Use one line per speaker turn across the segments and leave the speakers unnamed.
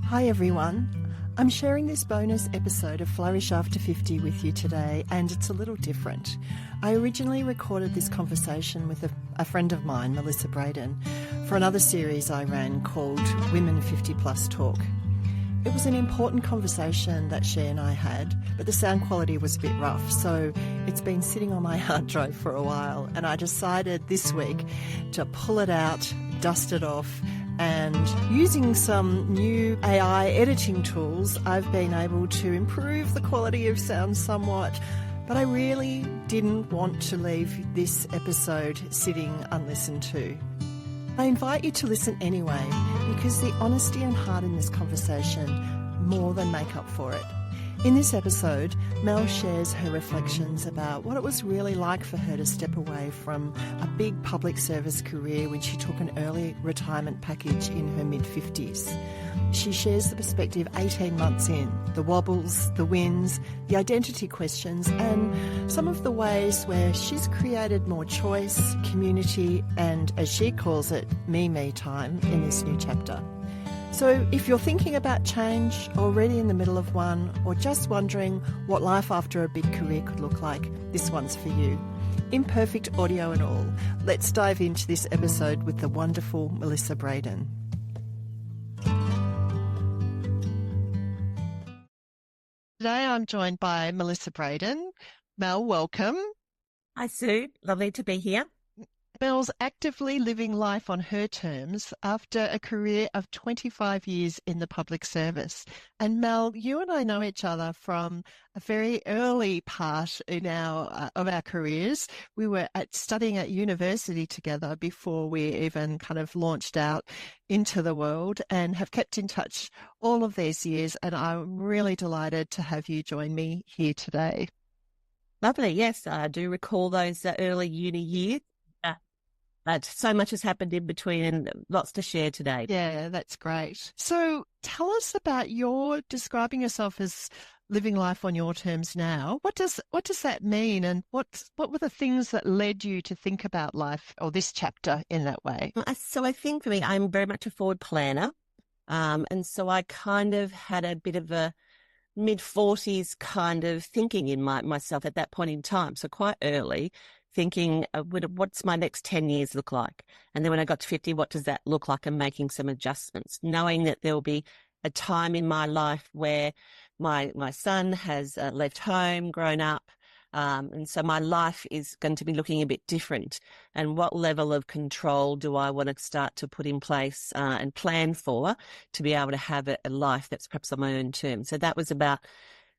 Hi everyone. I'm sharing this bonus episode of Flourish After 50 with you today, and it's a little different. I originally recorded this conversation with a friend of mine, Melissa Braden, for another series I ran called Women 50 Plus Talk. It was an important conversation that she and I had, but the sound quality was a bit rough, so it's been sitting on my hard drive for a while, and I decided this week to pull it out, dust it off, and using some new AI editing tools, I've been able to improve the quality of sound somewhat. But I really didn't want to leave this episode sitting unlistened to. I invite you to listen anyway, because the honesty and heart in this conversation more than make up for it. In this episode, Mel shares her reflections about what it was really like for her to step away from a big public service career when she took an early retirement package in her mid-50s. She shares the perspective 18 months in, the wobbles, the wins, the identity questions, and some of the ways where she's created more choice, community, and, as she calls it, me time in this new chapter. So if you're thinking about change, already in the middle of one, or just wondering what life after a big career could look like, this one's for you. Imperfect audio and all, let's dive into this episode with the wonderful Melissa Braden. Today I'm joined by Melissa Braden. Mel, welcome.
Hi, Sue. Lovely to be here.
Mel's actively living life on her terms after a career of 25 years in the public service. And Mel, you and I know each other from a very early part in of our careers. We were studying at university together before we even kind of launched out into the world, and have kept in touch all of these years. And I'm really delighted to have you join me here today.
Lovely. Yes, I do recall those early uni years. But so much has happened in between and lots to share today.
Yeah, that's great. So tell us about your describing yourself as living life on your terms now. What does that mean, and what were the things that led you to think about life or this chapter in that way?
So I think for me, I'm very much a forward planner. And so I kind of had a bit of a mid-40s kind of thinking in myself at that point in time. So quite early, thinking, what's my next 10 years look like? And then when I got to 50, what does that look like? And making some adjustments, knowing that there will be a time in my life where my son has left home, grown up. And so my life is going to be looking a bit different. And what level of control do I want to start to put in place and plan for to be able to have a life that's perhaps on my own terms? So that was about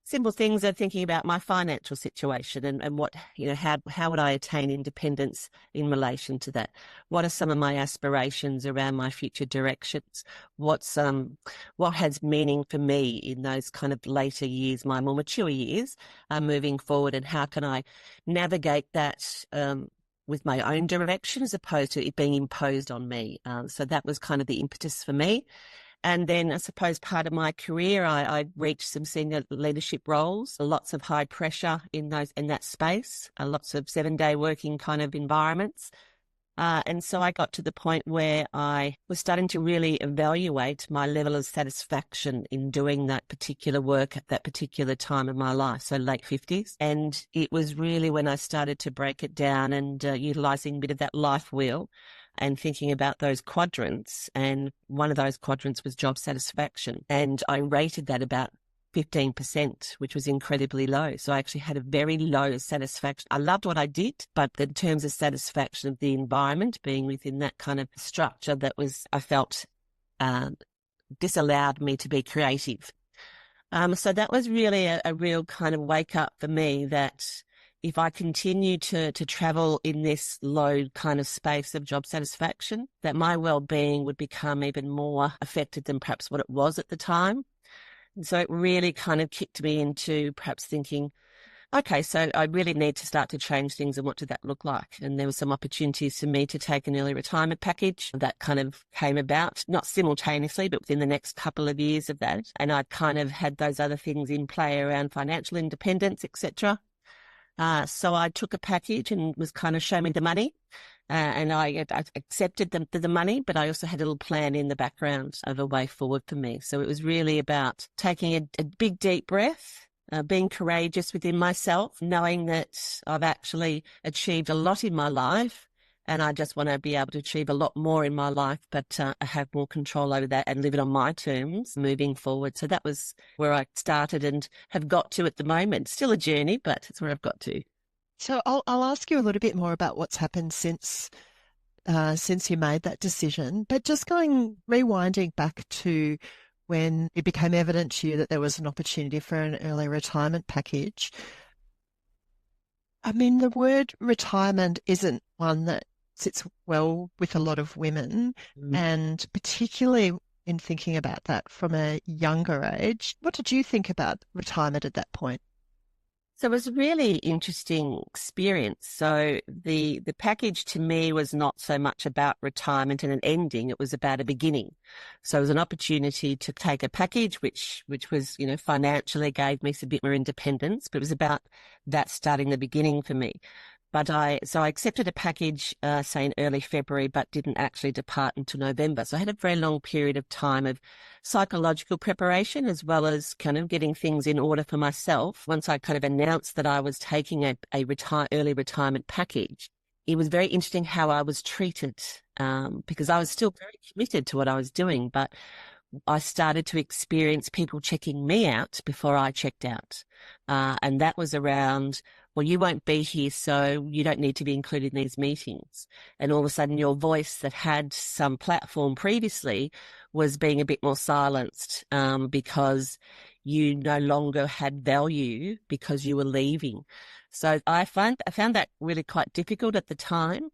simple things of thinking about my financial situation and what, how would I attain independence in relation to that? What are some of my aspirations around my future directions? What has meaning for me in those kind of later years, my more mature years, moving forward, and how can I navigate that with my own direction as opposed to it being imposed on me? So that was kind of the impetus for me. And then I suppose part of my career, I reached some senior leadership roles, lots of high pressure in that space, lots of 7-day working kind of environments. And so I got to the point where I was starting to really evaluate my level of satisfaction in doing that particular work at that particular time of my life, so late 50s. And it was really when I started to break it down and utilising a bit of that life wheel and thinking about those quadrants. And one of those quadrants was job satisfaction. And I rated that about 15%, which was incredibly low. So I actually had a very low satisfaction. I loved what I did, but in terms of satisfaction of the environment, being within that kind of structure I felt disallowed me to be creative. So that was really a real kind of wake up for me that if I continue to travel in this low kind of space of job satisfaction, that my well-being would become even more affected than perhaps what it was at the time. And so it really kind of kicked me into perhaps thinking, okay, so I really need to start to change things, and what did that look like? And there were some opportunities for me to take an early retirement package that kind of came about, not simultaneously, but within the next couple of years of that. And I kind of had those other things in play around financial independence, etc. So I took a package and was kind of show me the money. and I accepted the money, but I also had a little plan in the background of a way forward for me. So it was really about taking a big, deep breath, being courageous within myself, knowing that I've actually achieved a lot in my life. And I just want to be able to achieve a lot more in my life, but I have more control over that and live it on my terms moving forward. So that was where I started and have got to at the moment. Still a journey, but it's where I've got to.
So I'll ask you a little bit more about what's happened since you made that decision. But just rewinding back to when it became evident to you that there was an opportunity for an early retirement package. I mean, the word retirement isn't one that sits well with a lot of women, and particularly in thinking about that from a younger age. What did you think about retirement at that point?
So it was a really interesting experience. So the package to me was not so much about retirement and an ending. It was about a beginning. So it was an opportunity to take a package, which was, financially gave me a bit more independence, but it was about that starting the beginning for me. But I accepted a package, say in early February, but didn't actually depart until November. So I had a very long period of time of psychological preparation as well as kind of getting things in order for myself. Once I kind of announced that I was taking a early retirement package, it was very interesting how I was treated, because I was still very committed to what I was doing, but I started to experience people checking me out before I checked out. And that was around, well, you won't be here, so you don't need to be included in these meetings. And all of a sudden your voice that had some platform previously was being a bit more silenced, because you no longer had value because you were leaving. So I found that really quite difficult at the time.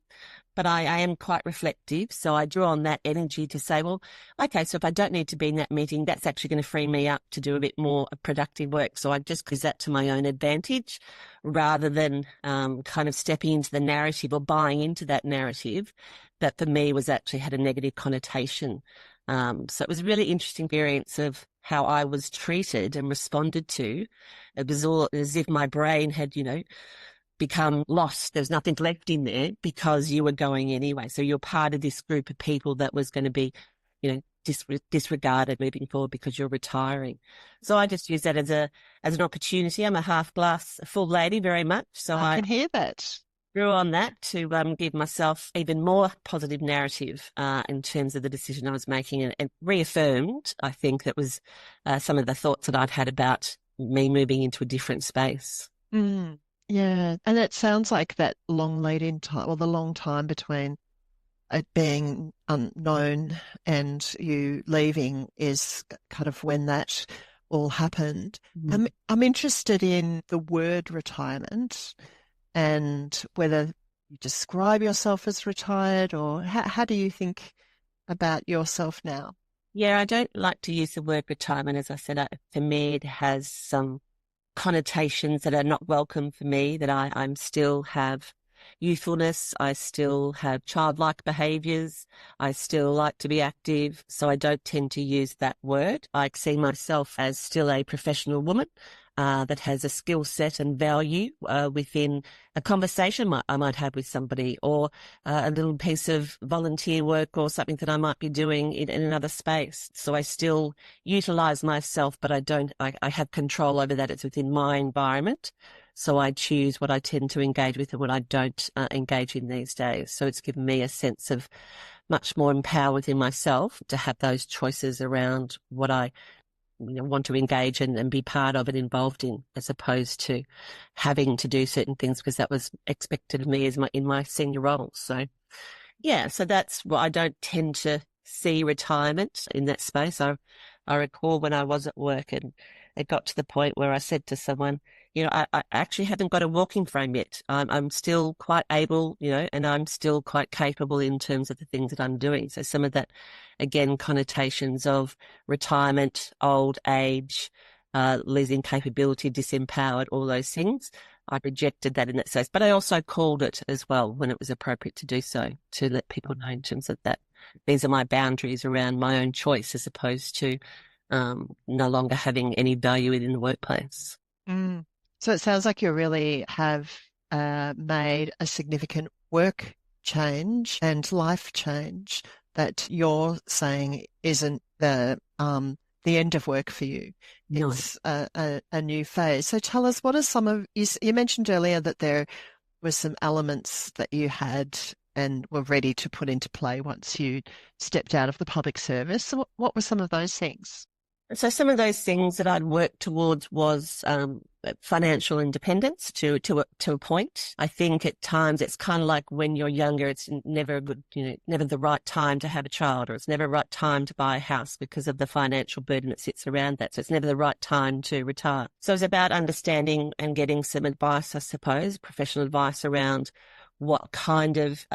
But I am quite reflective, so I drew on that energy to say, well, okay, so if I don't need to be in that meeting, that's actually going to free me up to do a bit more productive work. So I just use that to my own advantage rather than kind of stepping into the narrative or buying into that narrative that for me was actually had a negative connotation. So it was a really interesting experience of how I was treated and responded to. It was all as if my brain had, become lost. There's nothing left in there because you were going anyway. So you're part of this group of people that was going to be, disregarded moving forward because you're retiring. So I just use that as an opportunity. I'm a half glass full lady very much. So
I can hear that.
Drew on that to give myself even more positive narrative in terms of the decision I was making, and reaffirmed, I think, that was some of the thoughts that I'd had about me moving into a different space.
Mm. Yeah, and it sounds like that long lead-in time, or the long time between it being unknown and you leaving is kind of when that all happened.
Mm.
I'm interested in the word retirement and whether you describe yourself as retired, or how do you think about yourself now?
Yeah, I don't like to use the word retirement. As I said, for me, it has some connotations that are not welcome for me, that I'm still have youthfulness. I still have childlike behaviours. I still like to be active. So I don't tend to use that word. I see myself as still a professional woman that has a skill set and value within a conversation I might have with somebody, or a little piece of volunteer work or something that I might be doing in another space. So I still utilise myself, but I have control over that. It's within my environment. So I choose what I tend to engage with and what I don't engage in these days. So it's given me a sense of much more empower within myself to have those choices around what I want to engage and be part of and involved in, as opposed to having to do certain things because that was expected of me in my senior roles. So yeah, so that's what I don't tend to see retirement in that space. I recall when I was at work and it got to the point where I said to someone, I actually haven't got a walking frame yet. I'm still quite able, and I'm still quite capable in terms of the things that I'm doing. So some of that, again, connotations of retirement, old age, losing capability, disempowered, all those things. I rejected that in that space, but I also called it as well when it was appropriate to do so, to let people know in terms of that. These are my boundaries around my own choice, as opposed to no longer having any value within the workplace.
So it sounds like you really have made a significant work change and life change that you're saying isn't the end of work for you.
No.
It's a new phase. So tell us, what are some of, you mentioned earlier that there were some elements that you had and were ready to put into play once you stepped out of the public service. So what were some of those things?
So some of those things that I'd worked towards was financial independence to a point. I think at times it's kind of like when you're younger, it's never a good, never the right time to have a child, or it's never the right time to buy a house because of the financial burden that sits around that. So it's never the right time to retire. So it's about understanding and getting some advice, I suppose, professional advice around what kind of,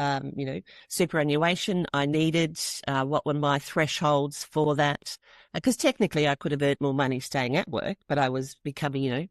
superannuation I needed, what were my thresholds for that. Because technically I could have earned more money staying at work, but I was becoming,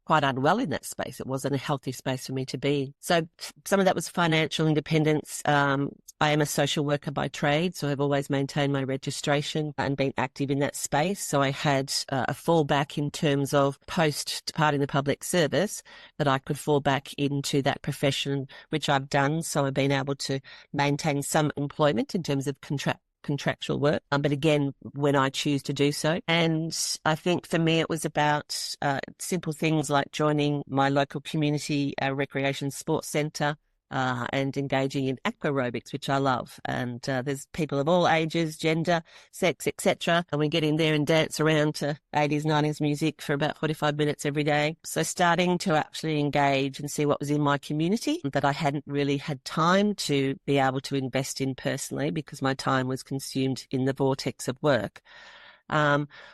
quite unwell in that space. It wasn't a healthy space for me to be. So some of that was financial independence. I am a social worker by trade, so I've always maintained my registration and been active in that space. So I had a fallback in terms of post departing the public service, that I could fall back into that profession, which I've done. So I've been able to maintain some employment in terms of contractual work, but again, when I choose to do so. And I think for me, it was about simple things like joining my local community recreation sports centre and engaging in aqua aerobics, which I love. And there's people of all ages, gender, sex, etc. And we get in there and dance around to 80s, 90s music for about 45 minutes every day. So starting to actually engage and see what was in my community that I hadn't really had time to be able to invest in personally, because my time was consumed in the vortex of work.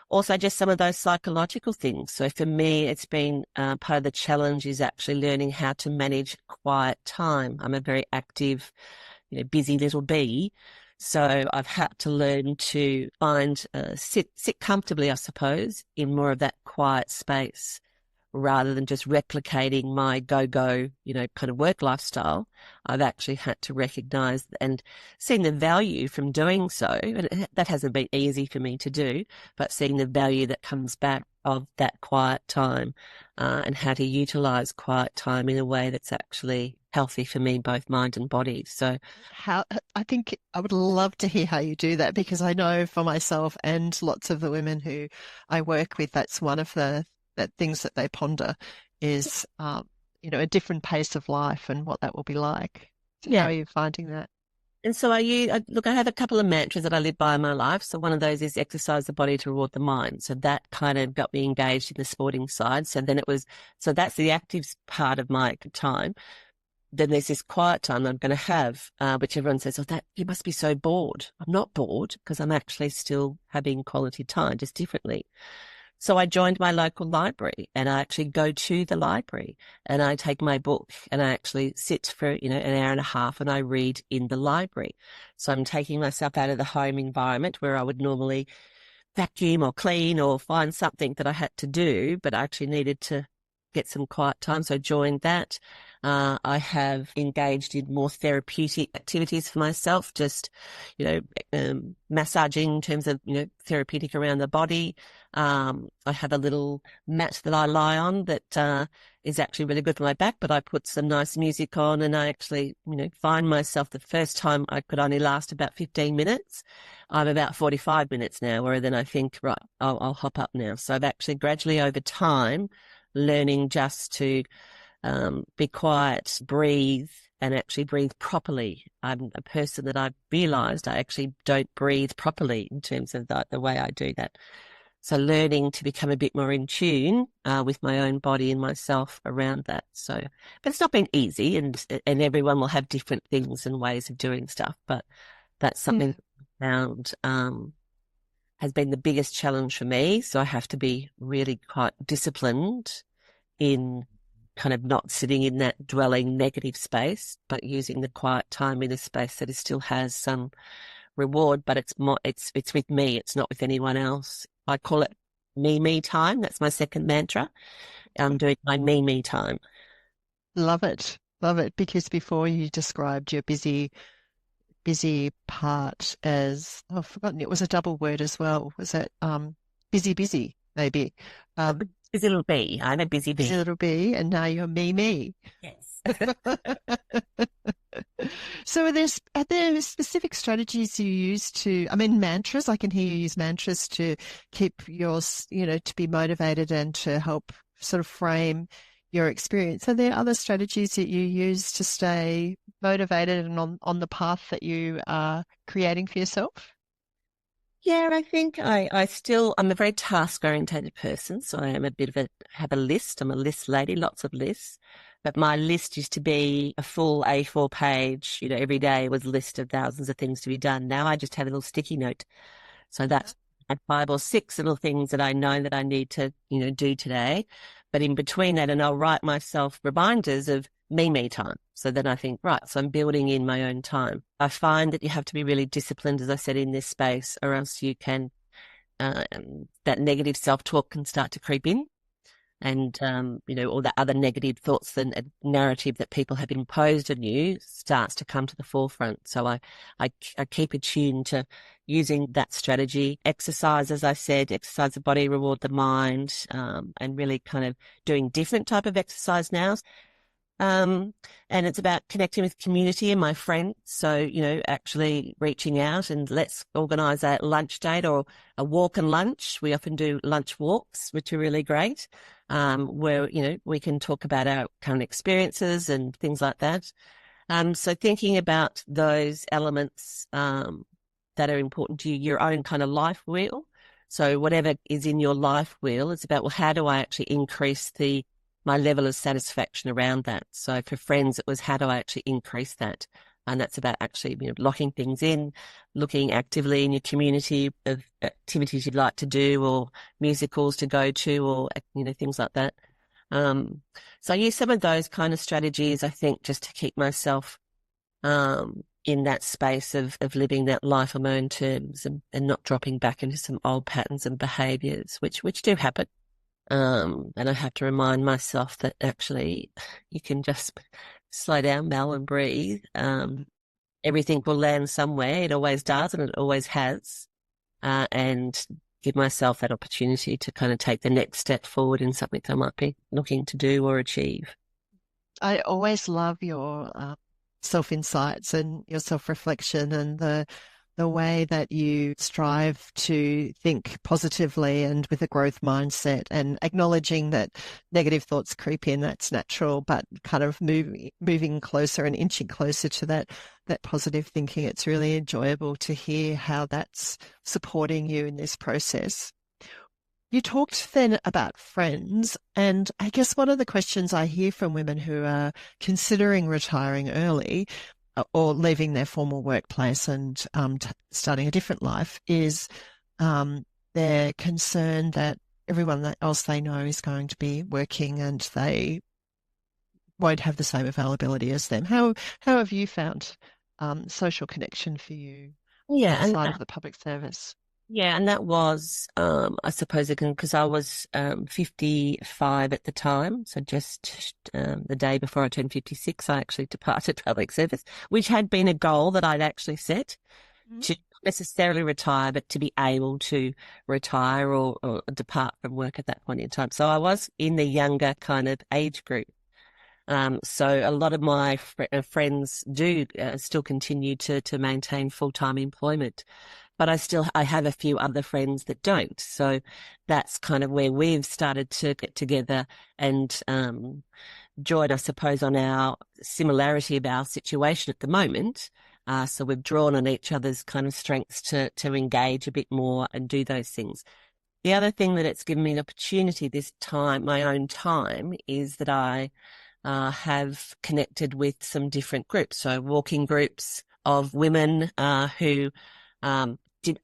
Also just some of those psychological things. So for me, it's been part of the challenge is actually learning how to manage quiet time. I'm a very active, busy little bee. So I've had to learn to find, sit comfortably, I suppose, in more of that quiet space, rather than just replicating my go-go, kind of work lifestyle. I've actually had to recognise and seen the value from doing so. And that hasn't been easy for me to do, but seeing the value that comes back of that quiet time and how to utilise quiet time in a way that's actually healthy for me, both mind and body. So
I think I would love to hear how you do that, because I know for myself and lots of the women who I work with, that's one of the things that they ponder is, a different pace of life and what that will be like. So how are you finding that?
And so I have a couple of mantras that I live by in my life. So one of those is exercise the body to reward the mind. So that kind of got me engaged in the sporting side. So that's the active part of my time. Then there's this quiet time I'm going to have, which everyone says, that you must be so bored. I'm not bored, because I'm actually still having quality time, just differently. So I joined my local library, and I actually go to the library and I take my book and I actually sit for, an hour and a half and I read in the library. So I'm taking myself out of the home environment where I would normally vacuum or clean or find something that I had to do, but I actually needed to get some quiet time. So I joined that. I have engaged in more therapeutic activities for myself, just, massaging in terms of, therapeutic around the body. I have a little mat that I lie on that is actually really good for my back, but I put some nice music on and I actually, find myself the first time I could only last about 15 minutes. I'm about 45 minutes now, where then I think, right, I'll hop up now. So I've actually gradually over time learning just to be quiet, breathe, and actually breathe properly. I'm a person that I've realised I actually don't breathe properly in terms of the way I do that. So learning to become a bit more in tune with my own body and myself around that. So, but it's not been easy, and everyone will have different things and ways of doing stuff. But that's something I found has been the biggest challenge for me. So I have to be really quite disciplined in kind of not sitting in that dwelling negative space, but using the quiet time in a space that still has some reward, but it's with me. It's not with anyone else. I call it me time. That's my second mantra. I'm doing my me time.
Love it. Love it. Because before you described your busy part as, I've forgotten, it was a double word as well. Was it busy, maybe?
Busy little bee. I'm a busy bee.
Busy little bee, and now you're me.
Yes.
So are there specific strategies you use to, I mean, mantras, I can hear you use mantras to keep to be motivated and to help sort of frame your experience. Are there other strategies that you use to stay motivated and on the path that you are creating for yourself?
Yeah, I think I'm a very task orientated person. So I am have a list. I'm a list lady, lots of lists. But my list used to be a full A4 page, every day was a list of thousands of things to be done. Now I just have a little sticky note. So that's at 5 or 6 little things that I know that I need to, do today. But in between that, and I'll write myself reminders of me time. So then I think, right, so I'm building in my own time. I find that you have to be really disciplined, as I said, in this space, or else you can, that negative self-talk can start to creep in. And, all the other negative thoughts and narrative that people have imposed on you starts to come to the forefront. So I keep attuned to using that strategy. Exercise, as I said, exercise the body, reward the mind, and really kind of doing different type of exercise now. And it's about connecting with community and my friends. So, actually reaching out and let's organise a lunch date or a walk and lunch. We often do lunch walks, which are really great, where, we can talk about our current experiences and things like that. So thinking about those elements, that are important to you, your own kind of life wheel. So whatever is in your life wheel, it's about, well, how do I actually increase my level of satisfaction around that? So for friends, it was, how do I actually increase that? And that's about actually locking things in, looking actively in your community of activities you'd like to do or musicals to go to or, things like that. So I use some of those kind of strategies, I think, just to keep myself in that space of living that life on my own terms and not dropping back into some old patterns and behaviours, which do happen. And I have to remind myself that actually you can just slow down, Mel, and breathe. Everything will land somewhere. It always does, and it always has. And give myself that opportunity to kind of take the next step forward in something that I might be looking to do or achieve.
I always love your self-insights and your self-reflection and the way that you strive to think positively and with a growth mindset and acknowledging that negative thoughts creep in, that's natural, but kind of moving closer and inching closer to that positive thinking. It's really enjoyable to hear how that's supporting you in this process. You talked then about friends, and I guess one of the questions I hear from women who are considering retiring early or leaving their formal workplace and starting a different life is their concern that everyone else they know is going to be working and they won't have the same availability as them. How have you found social connection for you
Yeah,
outside of the public service?
and that was, I suppose, again, because I was 55 at the time. So just the day before I turned 56, I actually departed public service, which had been a goal that I'd actually set to not necessarily retire, but to be able to retire or depart from work at that point in time. So I was in the younger kind of age group. So a lot of my friends do still continue to maintain full-time employment. But I have a few other friends that don't. So that's kind of where we've started to get together and join, I suppose, on our similarity of our situation at the moment. So we've drawn on each other's kind of strengths to engage a bit more and do those things. The other thing that it's given me an opportunity this time, my own time, is that I have connected with some different groups. So walking groups of women who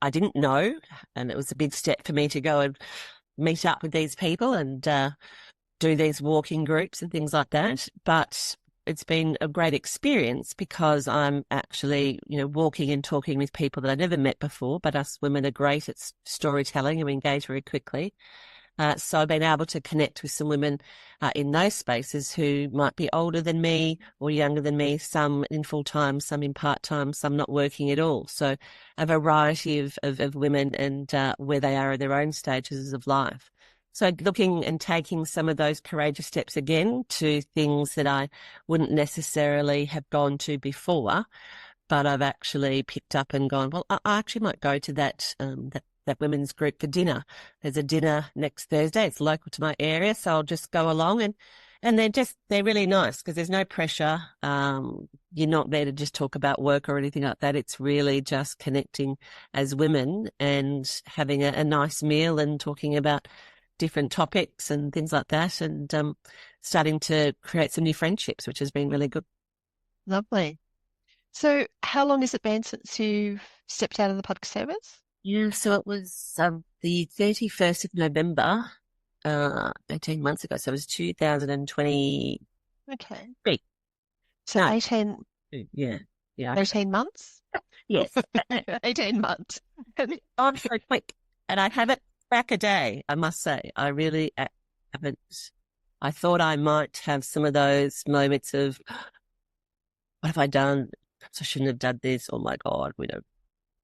I didn't know, and it was a big step for me to go and meet up with these people and do these walking groups and things like that. But it's been a great experience because I'm actually, walking and talking with people that I never met before, but us women are great at storytelling and we engage very quickly. So I've been able to connect with some women in those spaces who might be older than me or younger than me, some in full-time, some in part-time, some not working at all. So a variety of women and where they are in their own stages of life. So looking and taking some of those courageous steps again to things that I wouldn't necessarily have gone to before, but I've actually picked up and gone, well, I actually might go to that women's group for dinner. There's a dinner next Thursday. It's local to my area, so I'll just go along and they're really nice because there's no pressure. You're not there to just talk about work or anything like that. It's really just connecting as women and having a nice meal and talking about different topics and things like that, and starting to create some new friendships, which has been really good.
Lovely. So how long has it been since you've stepped out of the public service?
Yeah, so it was the 31st of November, 18 months ago. So it was 2023.
Okay. So
No,
18,
yeah, yeah.
18 months?
Yes.
18 months.
I'm so quick. And I haven't back a day, I must say. I really haven't. I thought I might have some of those moments of, what have I done? Perhaps I shouldn't have done this. Oh my God,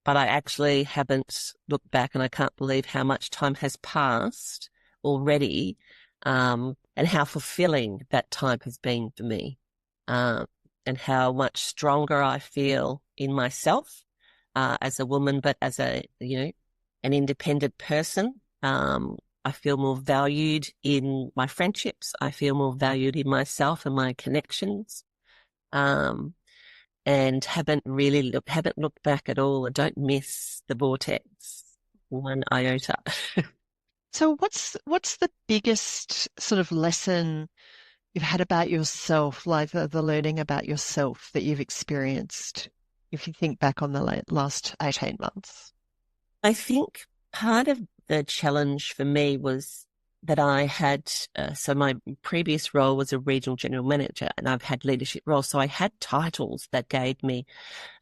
but I actually haven't looked back, and I can't believe how much time has passed already, and how fulfilling that time has been for me, and how much stronger I feel in myself, as a woman, but as an independent person. I feel more valued in my friendships. I feel more valued in myself and my connections. And haven't looked back at all. I don't miss the vortex one iota.
So what's the biggest sort of lesson you've had about yourself, like the learning about yourself that you've experienced, if you think back on the last 18 months?
I think part of the challenge for me was that I had, so my previous role was a regional general manager, and I've had leadership roles. So I had titles that gave me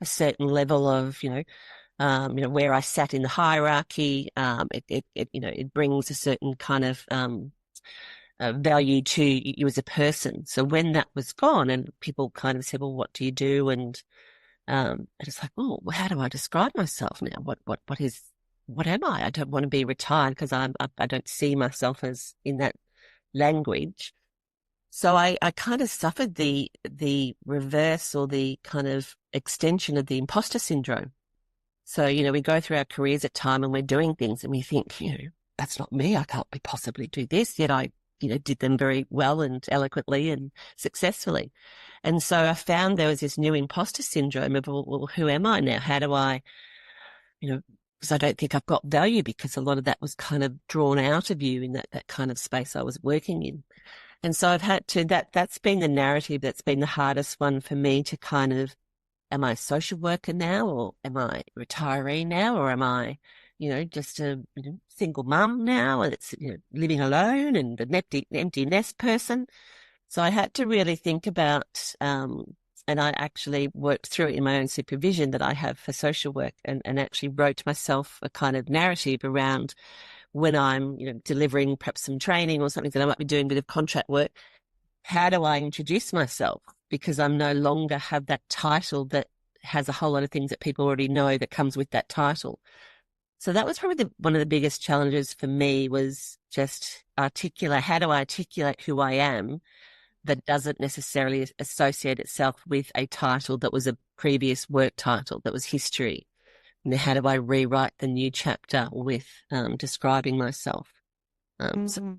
a certain level of, where I sat in the hierarchy. It brings a certain kind of, value to you as a person. So when that was gone and people kind of said, well, what do you do? And it's like, oh, well, how do I describe myself now? What am I? I don't want to be retired because I don't see myself as in that language. So I kind of suffered the reverse, or the kind of extension of the imposter syndrome. So, we go through our careers at time and we're doing things and we think, that's not me. I can't possibly do this. Yet I, did them very well and eloquently and successfully. And so I found there was this new imposter syndrome of, well, who am I now? How do I, because I don't think I've got value, because a lot of that was kind of drawn out of you in that kind of space I was working in. And so I've had to, that's been the narrative that's been the hardest one for me to kind of, am I a social worker now, or am I a retiree now, or am I, just a single mum now that's, living alone and an empty nest person? So I had to really think about, and I actually worked through it in my own supervision that I have for social work, and actually wrote myself a kind of narrative around when I'm, delivering perhaps some training or something that I might be doing a bit of contract work. How do I introduce myself? Because I'm no longer have that title that has a whole lot of things that people already know that comes with that title. So that was probably one of the biggest challenges for me, was just how do I articulate who I am that doesn't necessarily associate itself with a title that was a previous work title, that was history. And how do I rewrite the new chapter with describing myself? So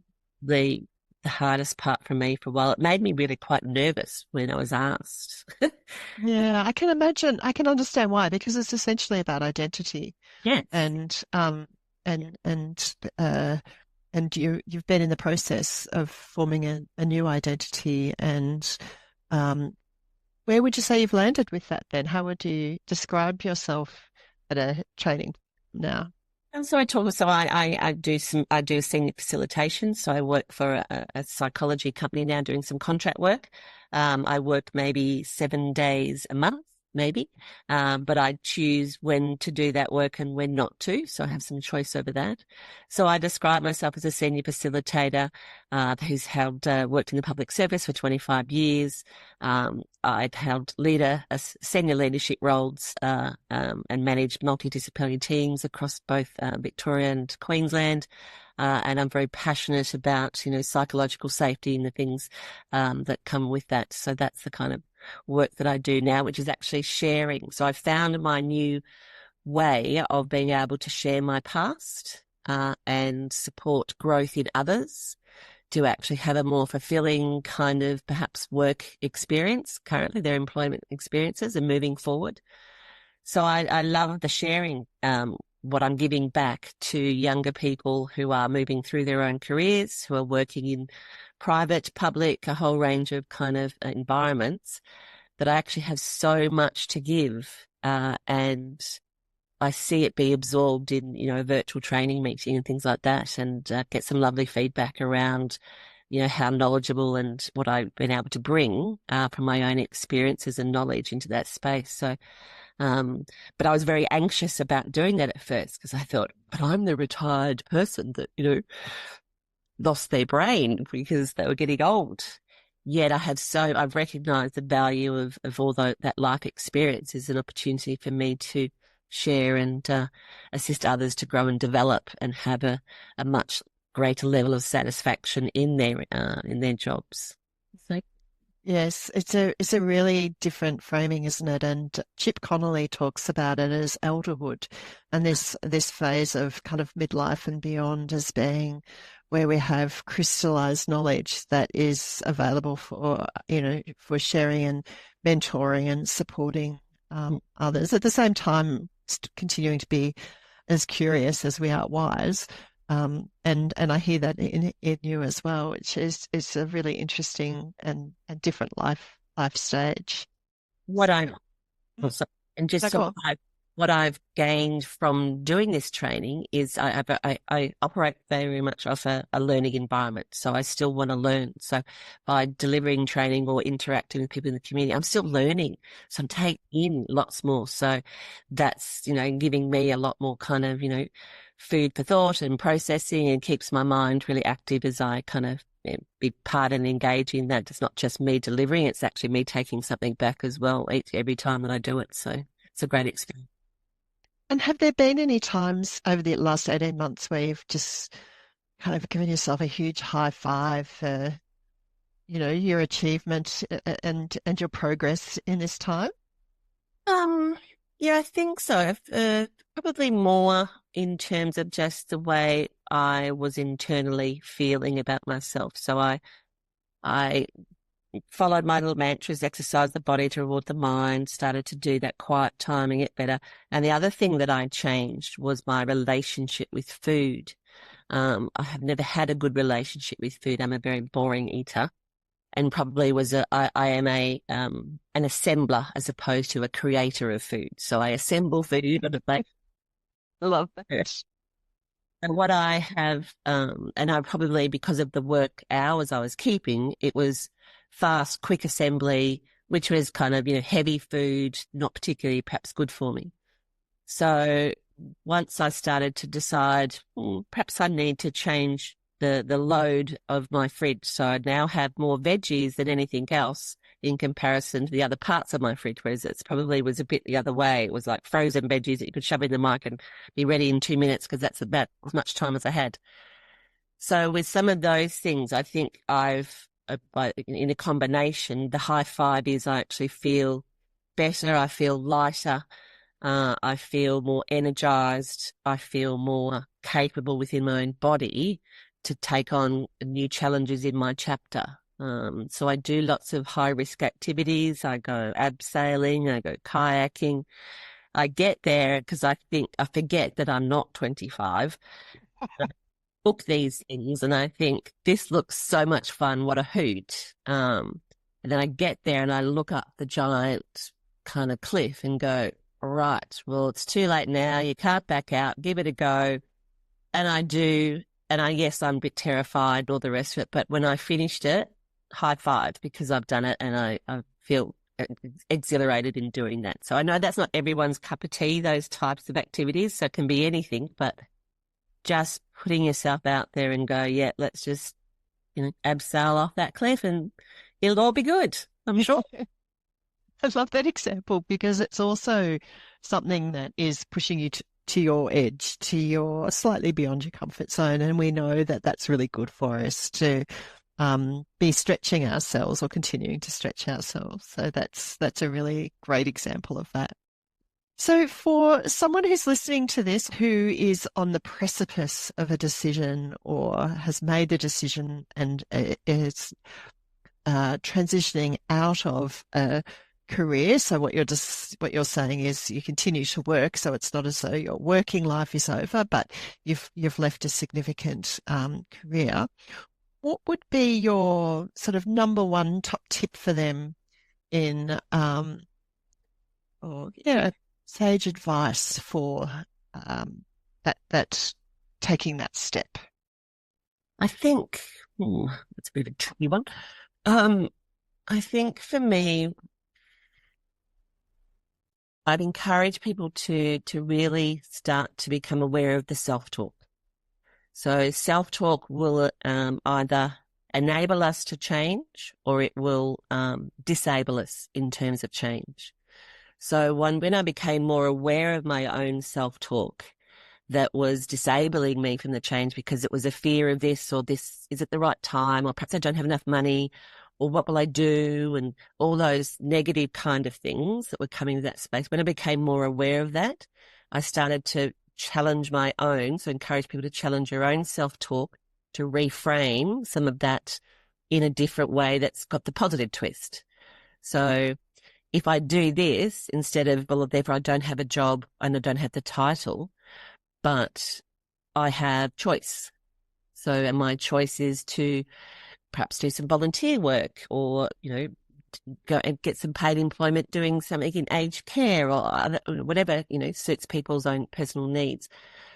the hardest part for me for a while, it made me really quite nervous when I was asked.
Yeah, I can imagine. I can understand why, because it's essentially about identity.
Yes.
And you've been in the process of forming a new identity. And where would you say you've landed with that then? How would you describe yourself at a training now?
And so I do senior facilitation. So I work for a psychology company now, doing some contract work. I work maybe 7 days a month. maybe. But I choose when to do that work and when not to. So I have some choice over that. So I describe myself as a senior facilitator, who's worked in the public service for 25 years. I've held senior leadership roles, and managed multidisciplinary teams across both Victoria and Queensland. And I'm very passionate about, psychological safety and the things that come with that. So that's the kind of work that I do now, which is actually sharing. So I've found my new way of being able to share my past and support growth in others to actually have a more fulfilling kind of perhaps work experience, currently their employment experiences, and moving forward. So I love the sharing, what I'm giving back to younger people who are moving through their own careers, who are working in private, public, a whole range of kind of environments, that I actually have so much to give. And I see it be absorbed in, a virtual training meeting and things like that, and get some lovely feedback around, how knowledgeable and what I've been able to bring from my own experiences and knowledge into that space. So, but I was very anxious about doing that at first because I thought, but I'm the retired person that, lost their brain because they were getting old. Yet I've recognized the value of all that life experience as an opportunity for me to share and assist others to grow and develop and have a much greater level of satisfaction in their jobs. So,
yes, it's a really different framing, isn't it? And Chip Connolly talks about it as elderhood, and this phase of kind of midlife and beyond as being where we have crystallized knowledge that is available for for sharing and mentoring and supporting others. At the same time, continuing to be as curious as we are wise. And I hear that in you as well, which is a really interesting and different life stage.
what I also, and just
So
so what I've gained from doing this training is I operate very much off a learning environment. So I still want to learn. So by delivering training or interacting with people in the community, I'm still learning. So I'm taking in lots more. So that's, giving me a lot more kind of, food for thought and processing, and keeps my mind really active as I kind of be part and engage in that. It's not just me delivering, it's actually me taking something back as well every time that I do it. So it's a great experience.
And have there been any times over the last 18 months where you've just kind of given yourself a huge high five for, your achievement and your progress in this time?
Yeah, I think so. Probably more in terms of just the way I was internally feeling about myself. So I followed my little mantras, exercise the body to reward the mind, started to do that quiet timing it better. And the other thing that I changed was my relationship with food. I have never had a good relationship with food. I'm a very boring eater, and probably I am an assembler as opposed to a creator of food. So I assemble food on a plate. I love that. And what I have, and I probably, because of the work hours I was keeping, it was fast, quick assembly, which was kind of, heavy food, not particularly perhaps good for me. So once I started to decide, perhaps I need to change the load of my fridge. So I now have more veggies than anything else in comparison to the other parts of my fridge, whereas it probably was a bit the other way. It was like frozen veggies that you could shove in the mic and be ready in 2 minutes, because that's about as much time as I had. So with some of those things, I think in a combination, the high five is I actually feel better, I feel lighter, I feel more energized, I feel more capable within my own body to take on new challenges in my chapter. So I do lots of high-risk activities. I go abseiling, I go kayaking. I get there because I forget that I'm not 25. I book these things and I think, this looks so much fun, what a hoot. And then I get there and I look up the giant kind of cliff and go, right, well, it's too late now. You can't back out. Give it a go. And I do. And yes, I'm a bit terrified, all the rest of it. But when I finished it, high five, because I've done it and I feel exhilarated in doing that. So I know that's not everyone's cup of tea, those types of activities. So it can be anything, but just putting yourself out there and go, yeah, let's just, abseil off that cliff and it'll all be good, I'm sure.
I love that example because it's also something that is pushing you to your edge, to your slightly beyond your comfort zone. And we know that that's really good for us to be stretching ourselves or continuing to stretch ourselves. So that's a really great example of that. So for someone who's listening to this who is on the precipice of a decision or has made the decision and is transitioning out of a career. So what you're saying is you continue to work, so it's not as though your working life is over, but you've left a significant career. What would be your sort of number one top tip for them in sage advice for that taking that step?
I think that's a bit of a tricky one. I think for me, I'd encourage people to really start to become aware of the self-talk. So self-talk will either enable us to change or it will disable us in terms of change. So when I became more aware of my own self-talk that was disabling me from the change because it was a fear of this or this, is it the right time, or perhaps I don't have enough money, or what will I do, and all those negative kind of things that were coming to that space. When I became more aware of that, I started to challenge my own, so encourage people to challenge your own self-talk, to reframe some of that in a different way that's got the positive twist. So if I do this, instead of, well, therefore I don't have a job and I don't have the title, but I have choice. So, and my choice is to perhaps do some volunteer work or, go and get some paid employment doing something in aged care or whatever, suits people's own personal needs.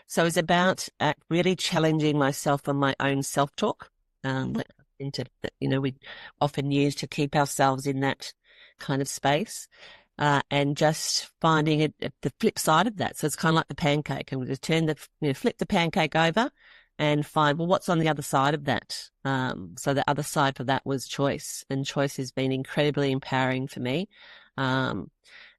So it's about really challenging myself on my own self-talk, we often use to keep ourselves in that kind of space. And just finding it at the flip side of that. So it's kind of like the pancake. I'm going to flip the pancake over and find, well, what's on the other side of that? So the other side for that was choice, and choice has been incredibly empowering for me. And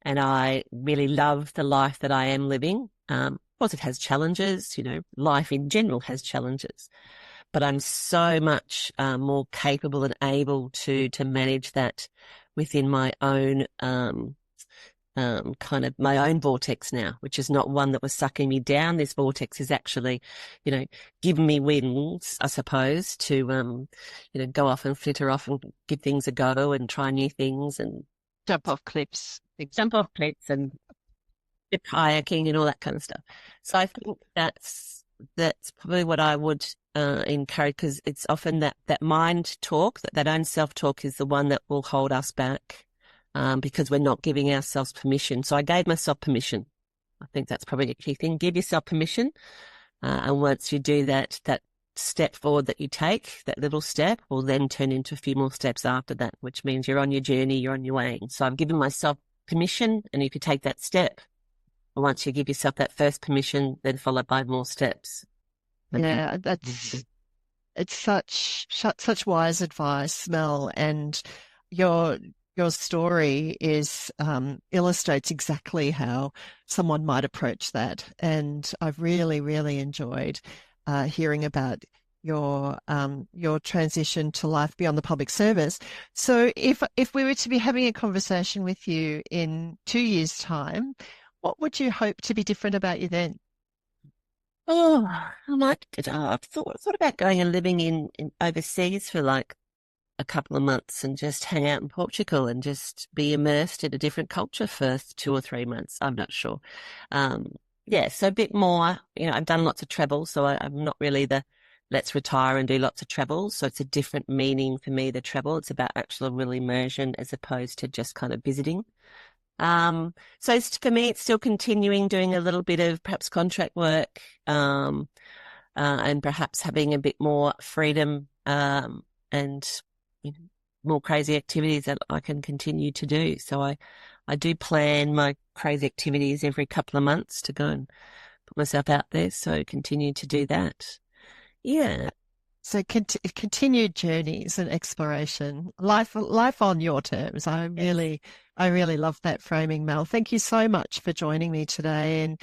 I really love the life that I am living. Of course, it has challenges, life in general has challenges, but I'm so much more capable and able to manage that within my own kind of my own vortex now, which is not one that was sucking me down. This vortex is actually, giving me wings, I suppose, to, go off and flitter off and give things a go and try new things and
Jump off cliffs
and kayaking and all that kind of stuff. So I think that's probably what I would encourage, because it's often that mind talk, that own self-talk is the one that will hold us back. Because we're not giving ourselves permission. So I gave myself permission. I think that's probably a key thing. Give yourself permission. And once you do that step forward that you take, that little step, will then turn into a few more steps after that, which means you're on your journey, you're on your way. So I've given myself permission. And if you take that step, once you give yourself that first permission, then followed by more steps.
Yeah, it's such wise advice, Mel, and your story illustrates exactly how someone might approach that. And I've really, really enjoyed hearing about your transition to life beyond the public service. So if we were to be having a conversation with you in 2 years' time, what would you hope to be different about you then?
Oh, I've thought about going and living in overseas for like a couple of months and just hang out in Portugal and just be immersed in a different culture for 2 or 3 months. I'm not sure. So a bit more, I've done lots of travel, so I'm not really the let's retire and do lots of travel. So it's a different meaning for me, the travel. It's about actual real immersion as opposed to just kind of visiting. So for me, it's still continuing doing a little bit of perhaps contract work, and perhaps having a bit more freedom, and more crazy activities that I can continue to do. So I do plan my crazy activities every couple of months to go and put myself out there. So continue to do that. Yeah.
So continued journeys and exploration, life on your terms. I really love that framing, Mel. Thank you so much for joining me today,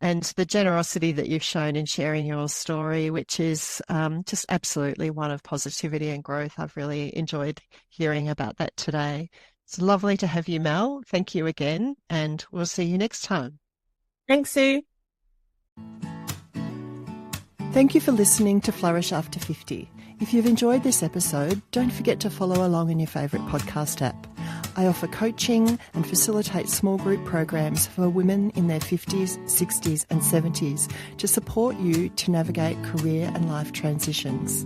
and the generosity that you've shown in sharing your story, which is just absolutely one of positivity and growth. I've really enjoyed hearing about that today. It's lovely to have you, Mel. Thank you again, and we'll see you next time.
Thanks, Sue.
Thank you for listening to Flourish After 50. If you've enjoyed this episode, don't forget to follow along in your favourite podcast app. I offer coaching and facilitate small group programs for women in their 50s, 60s and 70s to support you to navigate career and life transitions.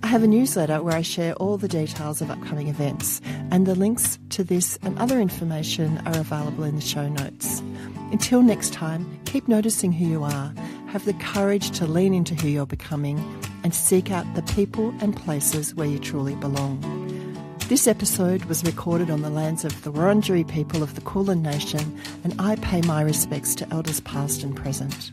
I have a newsletter where I share all the details of upcoming events, and the links to this and other information are available in the show notes. Until next time, keep noticing who you are, have the courage to lean into who you're becoming, and seek out the people and places where you truly belong. This episode was recorded on the lands of the Wurundjeri people of the Kulin Nation, and I pay my respects to elders past and present.